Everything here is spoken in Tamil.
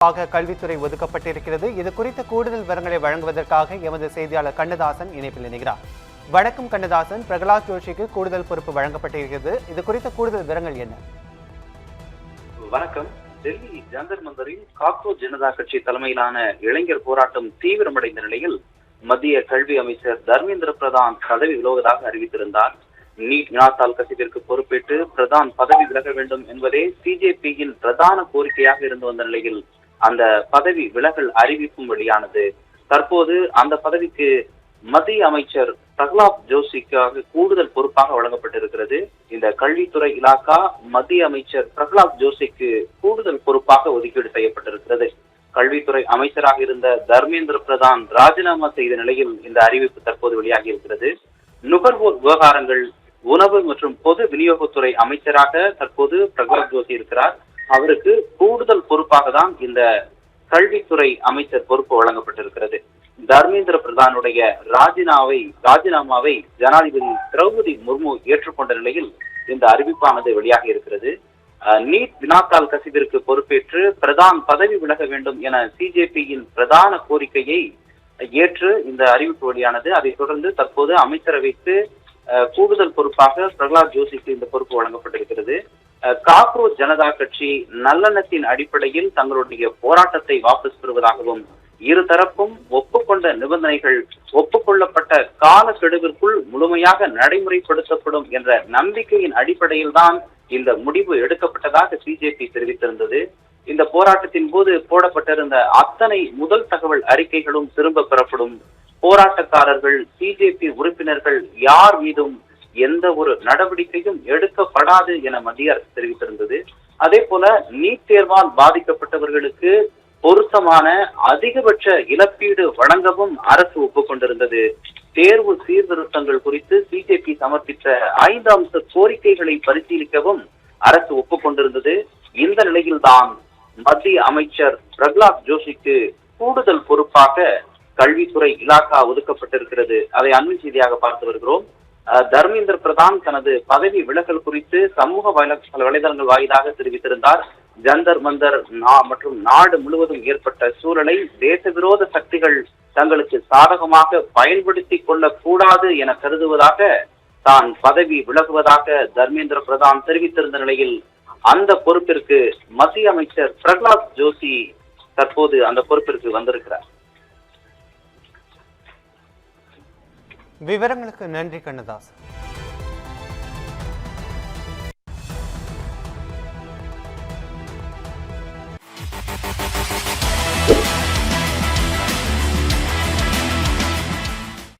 கல்வித்துறை ஒதுக்கப்பட்டிருக்கிறது. இது குறித்த கூடுதல் விவரங்களை வழங்குவதற்காக எமது செய்தியாளர் கண்ணதாசன் இணைப்பில் இணைகிறார். வணக்கம் கண்ணதாசன். பிரகலாத் ஜோஷிக்கு கூடுதல் பொறுப்பு வழங்கப்பட்டிருக்கிறது. இது குறித்த கூடுதல் விவரங்கள் என்ன? வணக்கம். டெல்லி ஜந்தர் மந்தரில் காக்ரோச் ஜனதா கட்சி தலைமையிலான இளைஞர் போராட்டம் தீவிரமடைந்த நிலையில் மத்திய கல்வி அமைச்சர் தர்மேந்திர பிரதான் பதவி விலகுவதாக அறிவித்திருந்தார். நீட் வினாத்தாள் கசிவிற்கு பொறுப்பேற்று பிரதான் பதவி விலக வேண்டும் என்பதே பிஜேபியின் பிரதான கோரிக்கையாக இருந்து வந்த நிலையில் அந்த பதவி விலகல் அறிவிப்பும் வெளியானது. தற்போது அந்த பதவிக்கு மத்திய அமைச்சர் பிரகலாத் ஜோஷிக்காக கூடுதல் பொறுப்பாக வழங்கப்பட்டிருக்கிறது. இந்த கல்வித்துறை இலாக்கா மத்திய அமைச்சர் பிரகலாத் ஜோஷிக்கு கூடுதல் பொறுப்பாக ஒதுக்கீடு செய்யப்பட்டிருக்கிறது. கல்வித்துறை அமைச்சராக இருந்த தர்மேந்திர பிரதான் ராஜினாமா செய்த நிலையில் இந்த அறிவிப்பு தற்போது வெளியாகி இருக்கிறது. நுகர்வோர் விவகாரங்கள், உணவு மற்றும் பொது விநியோகத்துறை அமைச்சராக தற்போது பிரகலாத் ஜோஷி இருக்கிறார். அவருக்கு கூடுதல் பொறுப்பாக தான் இந்த கல்வித்துறை அமைச்சர் பொறுப்பு வழங்கப்பட்டிருக்கிறது. தர்மேந்திர பிரதானுடைய ராஜினாமாவை ஜனாதிபதி திரௌபதி முர்மு ஏற்றுக்கொண்ட நிலையில் இந்த அறிவிப்பானது வெளியாகி இருக்கிறது. நீட் வினாத்தாள் கசிவிற்கு பொறுப்பேற்று பிரதான் பதவி விலக வேண்டும் என பிஜேபியின் பிரதான கோரிக்கையை ஏற்று இந்த அறிவிப்பு வெளியானது. அதைத் தொடர்ந்து தற்போது அமைச்சரவைக்கு கூடுதல் பொறுப்பாக பிரகலாத் ஜோஷிக்கு இந்த பொறுப்பு வழங்கப்பட்டிருக்கிறது. காக்ரோச் ஜனதா கட்சி நல்லெண்ணத்தின் அடிப்படையில் தங்களுடைய போராட்டத்தை வாபஸ் பெறுவதாகவும் இருதரப்பும் ஒப்புக்கொண்ட நிபந்தனைகள் ஒப்புக்கொள்ளப்பட்ட காலக்கெடுவிற்குள் முழுமையாக நடைமுறைப்படுத்தப்படும் என்ற நம்பிக்கையின் அடிப்படையில் தான் இந்த முடிவு எடுக்கப்பட்டதாக பிஜேபி தெரிவித்திருந்தது. இந்த போராட்டத்தின் போது போடப்பட்டிருந்த அத்தனை முதல் தகவல் அறிக்கைகளும் திரும்ப பெறப்படும். போராட்டக்காரர்கள், பிஜேபி உறுப்பினர்கள் யார் மீதும் எந்த ஒரு நடவடிக்கையும் எடுக்கப்படாது என மத்திய அரசு தெரிவித்திருந்தது. அதே போல நீட் தேர்வால் பாதிக்கப்பட்டவர்களுக்கு பொருத்தமான அதிகபட்ச இழப்பீடு வழங்கவும் அரசு ஒப்புக்கொண்டிருந்தது. தேர்வு சீர்திருத்தங்கள் குறித்து பிஜேபி சமர்ப்பித்த 5 அம்ச கோரிக்கைகளை பரிசீலிக்கவும் அரசு ஒப்புக்கொண்டிருந்தது. இந்த நிலையில்தான் மத்திய அமைச்சர் பிரகலாத் ஜோஷிக்கு கூடுதல் பொறுப்பாக கல்வித்துறை இலாக்கா ஒதுக்கப்பட்டிருக்கிறது. அதை அண்மை செய்தியாக பார்த்து வருகிறோம். தர்மேந்திர பிரதான் தனது பதவி விலகல் குறித்து சமூக வலைதளங்கள் வாயிலாக தெரிவித்திருந்தார். ஜந்தர் மந்தர் மற்றும் நாடு முழுவதும் ஏற்பட்ட சூழலை தேச விரோத சக்திகள் தங்களுக்கு சாதகமாக பயன்படுத்தி கொள்ளக்கூடாது என கருதுவதாக தான் பதவி விலகுவதாக தர்மேந்திர பிரதான் தெரிவித்திருந்த நிலையில் அந்த பொறுப்பிற்கு மத்திய அமைச்சர் பிரகலாத் ஜோஷி தற்போது அந்த பொறுப்பிற்கு வந்திருக்கிறார். விவரங்களுக்கு நன்றி கண்ணதாசன்.